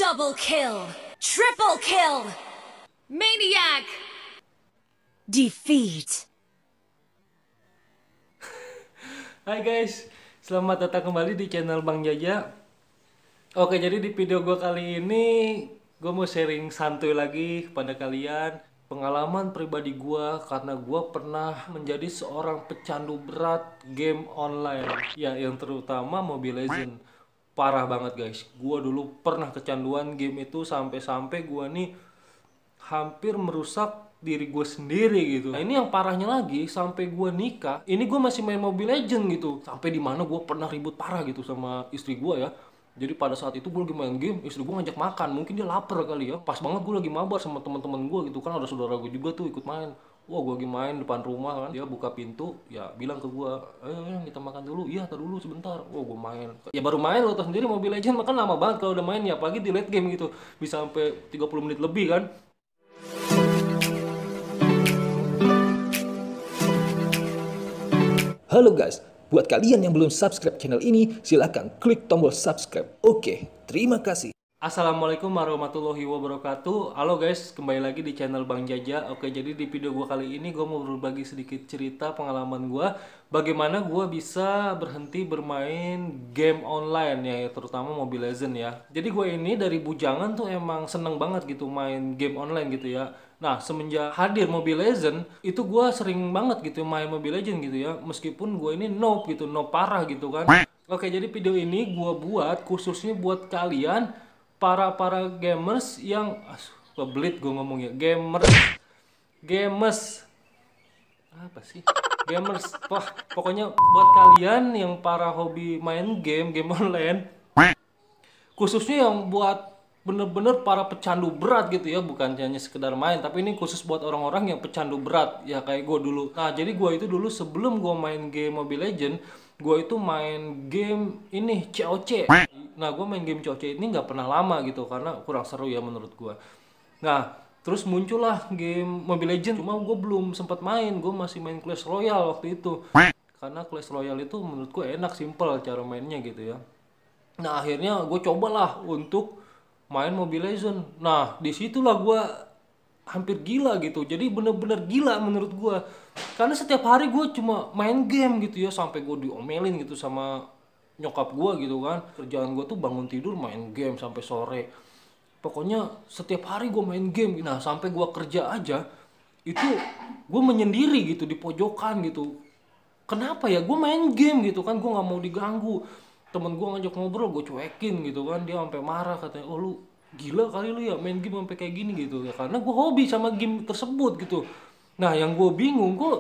Double kill! Triple kill! Maniac! Defeat! Hai guys, selamat datang kembali di channel Bang Jaja. Oke, jadi di video gue kali ini gue mau sharing santuy lagi kepada kalian pengalaman pribadi gue, karena gue pernah menjadi seorang pecandu berat game online, ya, yang terutama Mobile Legends. Parah banget guys, gue dulu pernah kecanduan game itu sampai-sampai gue nih hampir merusak diri gue sendiri gitu. Nah ini yang parahnya lagi, sampai gue nikah, ini gue masih main Mobile Legends gitu. Sampai dimana gue pernah ribut parah gitu sama istri gue ya. Jadi pada saat itu gue lagi main game, istri gue ngajak makan, mungkin dia lapar kali ya. Pas banget gue lagi mabar sama teman-teman gue gitu kan, ada saudara gue juga tuh ikut main. Wah, gue lagi main depan rumah kan, dia buka pintu, ya bilang ke gue, ayo kita makan dulu. Iya, tar dulu sebentar. Wah, gue main. Ya baru main, lo tau sendiri Mobile Legends makan lama banget kalau udah main ya, apalagi di late game gitu, bisa sampai 30 menit lebih kan. Halo guys, buat kalian yang belum subscribe channel ini, silahkan klik tombol subscribe. Oke, terima kasih. Assalamualaikum warahmatullahi wabarakatuh. Halo guys, kembali lagi di channel Bang Jaja. Oke, jadi di video gue kali ini gue mau berbagi sedikit cerita pengalaman gue, bagaimana gue bisa berhenti bermain game online ya, terutama Mobile Legends ya. Jadi gue ini dari bujangan tuh emang seneng banget gitu main game online gitu ya. Nah, semenjak hadir Mobile Legends, itu gue sering banget gitu main Mobile Legends gitu ya. Meskipun gue ini noob gitu, noob parah gitu kan. Oke, jadi video ini gue buat khususnya buat kalian para gamers yang kebelit gue ngomongnya, gamers apa sih, gamers, wah pokoknya buat kalian yang para hobi main game online, khususnya yang buat bener-bener para pecandu berat gitu ya, bukan hanya sekedar main, tapi ini khusus buat orang-orang yang pecandu berat ya, kayak gue dulu. Nah, jadi gue itu dulu sebelum gue main game Mobile Legends, gue itu main game ini COC. Nah, gue main game COC ini nggak pernah lama gitu karena kurang seru ya menurut gue. Nah, terus muncullah game Mobile Legends, cuma gue belum sempat main, gue masih main Clash Royale waktu itu. Karena Clash Royale itu menurut gue enak, simple cara mainnya gitu ya. Nah, akhirnya gue cobalah untuk main Mobile Legends. Nah, disitulah gue hampir gila gitu. Jadi bener-bener gila menurut gue. Karena setiap hari gue cuma main game gitu ya, sampai gue diomelin gitu sama nyokap gue gitu kan. Kerjaan gue tuh bangun tidur main game sampai sore. Pokoknya setiap hari gue main game. Nah, sampai gue kerja aja itu gue menyendiri gitu di pojokan gitu. Kenapa ya, gue main game gitu kan, gue nggak mau diganggu. Temen gue ngajak ngobrol, gue cuekin gitu kan. Dia sampai marah, katanya, oh lu gila kali lu ya main game sampai kayak gini gitu ya, karena gue hobi sama game tersebut gitu. Nah, yang gue bingung, gue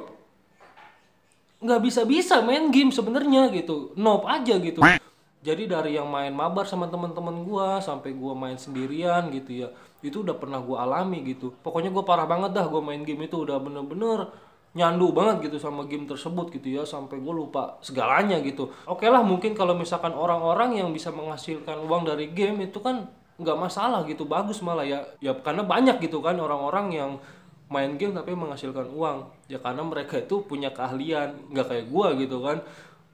nggak bisa main game sebenarnya gitu, noob aja gitu. Jadi dari yang main mabar sama teman-teman gue sampai gue main sendirian gitu ya, itu udah pernah gue alami gitu. Pokoknya gue parah banget dah, gue main game itu udah bener-bener nyandu banget gitu sama game tersebut gitu ya, sampai gue lupa segalanya gitu. Oke lah, mungkin kalau misalkan orang-orang yang bisa menghasilkan uang dari game itu kan nggak masalah gitu, bagus malah ya, ya karena banyak gitu kan orang-orang yang main game tapi menghasilkan uang ya, karena mereka itu punya keahlian, nggak kayak gua gitu kan,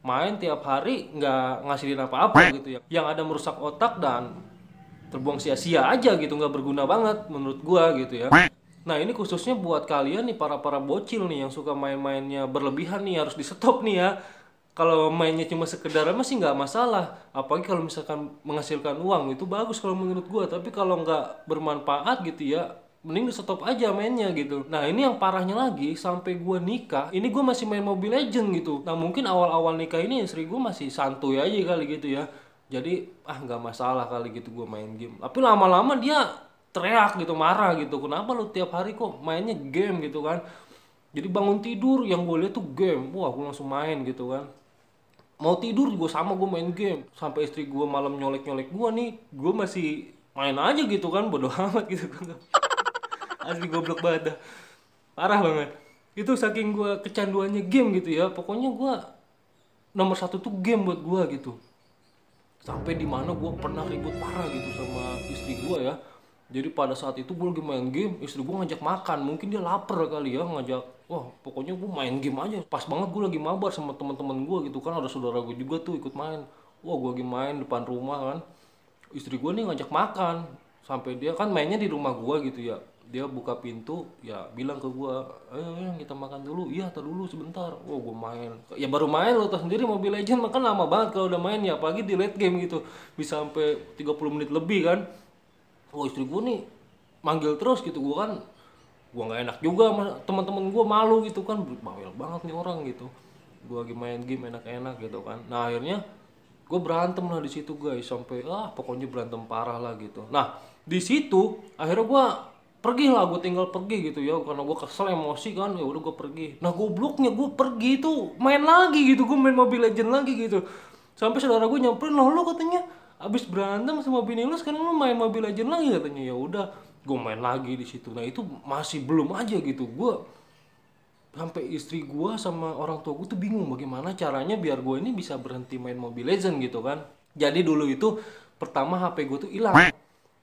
main tiap hari nggak ngasilin apa-apa gitu ya, yang ada merusak otak dan terbuang sia-sia aja gitu, nggak berguna banget menurut gua gitu ya. Nah, ini khususnya buat kalian nih para bocil nih yang suka main-mainnya berlebihan nih, harus di stop nih ya. Kalau mainnya cuma sekedar masih nggak masalah, apalagi kalau misalkan menghasilkan uang itu bagus kalau menurut gua, tapi kalau nggak bermanfaat gitu ya, mending di stop aja mainnya gitu. Nah, ini yang parahnya lagi, sampai gue nikah, ini gue masih main Mobile Legends gitu. Nah, mungkin awal-awal nikah ini istri gue masih santuy aja kali gitu ya. Jadi, nggak masalah kali gitu gue main game. Tapi lama-lama dia teriak gitu, marah gitu. Kenapa lu tiap hari kok mainnya game gitu kan? Jadi bangun tidur yang gue lihat tuh game. Wah, gue langsung main gitu kan. Mau tidur gue sama gue main game. Sampai istri gue malam nyolek-nyolek gue nih, gue masih main aja gitu kan, bodoh amat gitu kan. Asli goblok banget dah. Parah banget. Itu saking gue kecanduannya game gitu ya. Pokoknya gue nomor satu tuh game buat gue gitu. Sampai dimana gue pernah ribut parah gitu sama istri gue ya. Jadi pada saat itu gue lagi main game, istri gue ngajak makan. Mungkin dia lapar kali ya, ngajak. Wah, pokoknya gue main game aja. Pas banget gue lagi mabar sama teman-teman gue gitu kan, ada saudara gue juga tuh ikut main. Wah, gue lagi main depan rumah kan. istri gue nih ngajak makan, sampai dia kan mainnya di rumah gue gitu ya, dia buka pintu ya bilang ke gue, ayo kita makan dulu. Iya, tar dulu sebentar. Oh, gue main ya, baru main lo tau sendiri Mobile Legends makan lama banget kalau udah main ya, apalagi di late game gitu bisa sampai 30 menit lebih kan. Oh, istri gue nih manggil terus gitu, gue kan gue nggak enak juga sama teman-teman gue, malu gitu kan, bawel banget nih orang gitu, gue lagi main game enak-enak gitu kan. Nah akhirnya gue berantem lah di situ guys, sampai pokoknya berantem parah lah gitu. Nah di situ akhirnya gue pergi lah, gue tinggal pergi gitu ya, karena gue kesel emosi kan, ya udah gue pergi. Nah gobloknya gue pergi itu main lagi gitu, gue main Mobile Legend lagi gitu, sampai saudara gue nyamperin, loh lo katanya abis berantem sama bini lu sekarang lu main Mobile Legend lagi katanya. Ya udah gue main lagi di situ. Nah itu masih belum aja gitu, gue sampai istri gue sama orang tua gue tuh bingung bagaimana caranya biar gue ini bisa berhenti main Mobile Legend gitu kan. Jadi dulu itu pertama HP gue tuh hilang.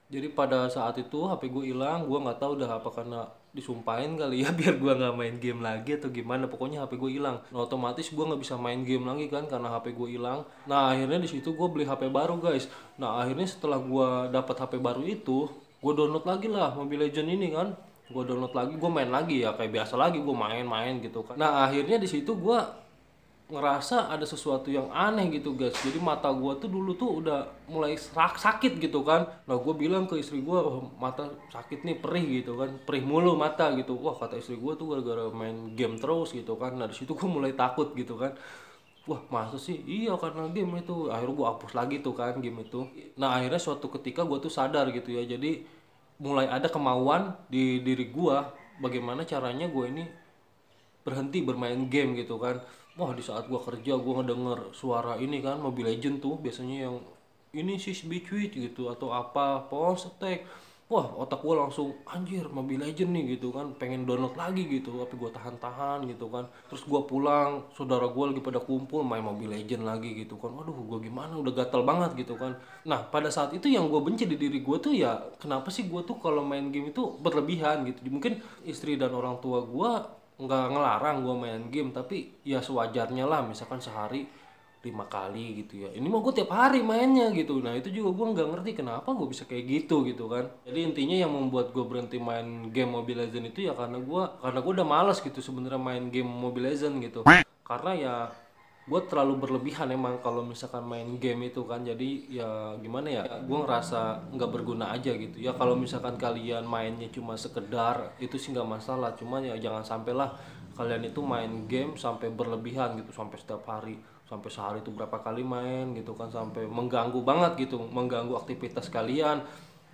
Jadi pada saat itu HP gue hilang, gue nggak tahu udah apa karena disumpahin kali ya biar gue nggak main game lagi atau gimana. Pokoknya HP gue hilang. Nah otomatis gue nggak bisa main game lagi kan karena HP gue hilang. Nah akhirnya di situ gue beli HP baru guys. Nah akhirnya setelah gue dapat HP baru itu, gue download lagi lah Mobile Legend ini kan. Gue download lagi, gue main lagi ya kayak biasa lagi, gue main-main gitu kan. Nah akhirnya di situ gue ngerasa ada sesuatu yang aneh gitu guys. Jadi mata gue tuh dulu tuh udah mulai sakit gitu kan. Nah gue bilang ke istri gue, oh, mata sakit nih, perih gitu kan, perih mulu mata gitu. Wah kata istri gue tuh gara-gara main game terus gitu kan. Nah disitu gue mulai takut gitu kan. Wah masa sih, iya karena game itu. Akhirnya gue hapus lagi tuh kan game itu. Nah akhirnya suatu ketika gue tuh sadar gitu ya, jadi mulai ada kemauan di diri gue bagaimana caranya gue ini berhenti bermain game gitu kan. Wah di saat gua kerja gua ngedenger suara ini kan, Mobile Legend tuh biasanya yang ini sih Switch gitu atau apa Power Attack. Wah otak gua langsung anjir Mobile Legend nih gitu kan, pengen download lagi gitu tapi gua tahan-tahan gitu kan. Terus gua pulang, saudara gua lagi pada kumpul main Mobile Legend lagi gitu kan. Waduh gua gimana, udah gatel banget gitu kan. Nah pada saat itu yang gua benci di diri gua tuh ya, kenapa sih gua tuh kalau main game itu berlebihan gitu. Mungkin istri dan orang tua gua nggak ngelarang gue main game, tapi ya sewajarnya lah, misalkan sehari 5 kali gitu ya, ini mau gue tiap hari mainnya gitu. Nah itu juga gue nggak ngerti kenapa gue bisa kayak gitu kan. Jadi intinya yang membuat gue berhenti main game Mobile Legend itu ya karena gue udah malas gitu sebenarnya main game Mobile Legend gitu, karena ya gue terlalu berlebihan emang kalau misalkan main game itu kan. Jadi ya gimana ya, gue ngerasa nggak berguna aja gitu ya. Kalau misalkan kalian mainnya cuma sekedar itu sih nggak masalah, cuman ya jangan sampailah kalian itu main game sampai berlebihan gitu, sampai setiap hari, sampai sehari itu berapa kali main gitu kan, sampai mengganggu banget gitu, mengganggu aktivitas kalian.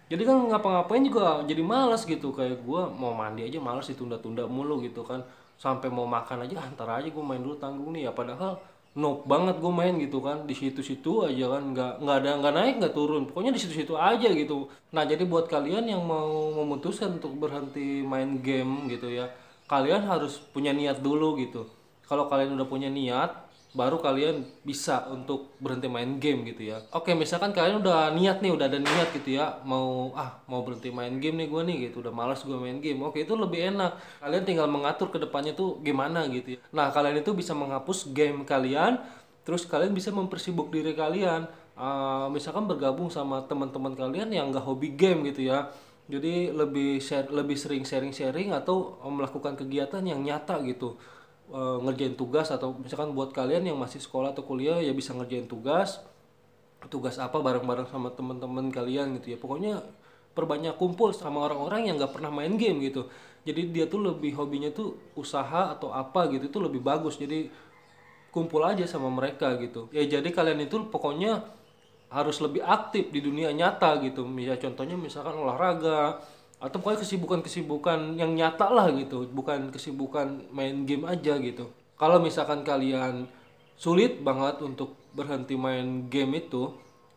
Jadi kan ngapa-ngapain juga jadi malas gitu, kayak gue mau mandi aja malas, ditunda-tunda mulu gitu kan. Sampai mau makan aja antar aja gue main dulu tanggung nih ya, padahal noob banget gue main gitu kan, di situ-situ aja kan, nggak naik nggak turun, pokoknya di situ-situ aja gitu. Nah jadi buat kalian yang mau memutuskan untuk berhenti main game gitu ya, kalian harus punya niat dulu gitu. Kalau kalian udah punya niat, baru kalian bisa untuk berhenti main game gitu ya. Oke, misalkan kalian udah niat nih, udah ada niat gitu ya, mau berhenti main game nih gue nih gitu, udah malas gue main game. Oke, itu lebih enak. Kalian tinggal mengatur ke depannya tuh gimana gitu ya. Nah, kalian itu bisa menghapus game kalian, terus kalian bisa mempersibuk diri kalian. Misalkan bergabung sama teman-teman kalian yang nggak hobi game gitu ya. Jadi lebih sering sharing-sharing atau melakukan kegiatan yang nyata gitu. Ngerjain tugas, atau misalkan buat kalian yang masih sekolah atau kuliah ya bisa ngerjain tugas apa bareng-bareng sama teman-teman kalian gitu ya. Pokoknya perbanyak kumpul sama orang-orang yang nggak pernah main game gitu. Jadi dia tuh lebih hobinya tuh usaha atau apa gitu, itu lebih bagus. Jadi kumpul aja sama mereka gitu ya. Jadi kalian itu pokoknya harus lebih aktif di dunia nyata gitu ya. Contohnya misalkan olahraga atau pokoknya kesibukan-kesibukan yang nyata lah gitu, bukan kesibukan main game aja gitu. Kalau misalkan kalian sulit banget untuk berhenti main game itu,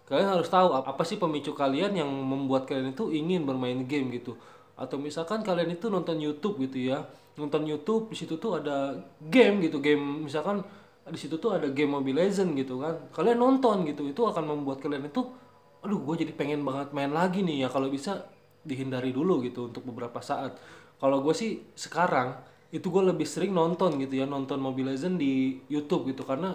kalian harus tahu apa sih pemicu kalian yang membuat kalian itu ingin bermain game gitu. Atau misalkan kalian itu nonton YouTube gitu ya, nonton YouTube di situ tuh ada game gitu, game misalkan di situ tuh ada game Mobile Legend gitu kan, kalian nonton gitu, itu akan membuat kalian itu, aduh gue jadi pengen banget main lagi nih ya. Kalau bisa dihindari dulu gitu untuk beberapa saat. Kalau gue sih sekarang itu gue lebih sering nonton gitu ya, nonton Mobile Legends di YouTube gitu, karena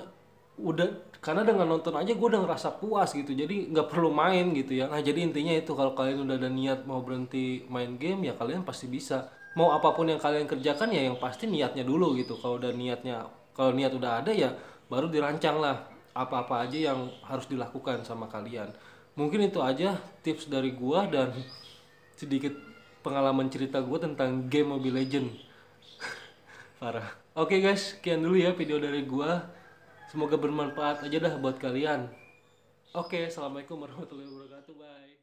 udah, karena dengan nonton aja gue udah ngerasa puas gitu, jadi nggak perlu main gitu ya. Nah jadi intinya itu, kalau kalian udah ada niat mau berhenti main game ya kalian pasti bisa. Mau apapun yang kalian kerjakan ya yang pasti niatnya dulu gitu. Kalau niat udah ada ya baru dirancang lah apa-apa aja yang harus dilakukan sama kalian. Mungkin itu aja tips dari gua dan sedikit pengalaman cerita gua tentang game Mobile Legend. Parah. Oke guys, sekian dulu ya video dari gua. Semoga bermanfaat aja dah buat kalian. Oke, assalamualaikum warahmatullahi wabarakatuh. Bye.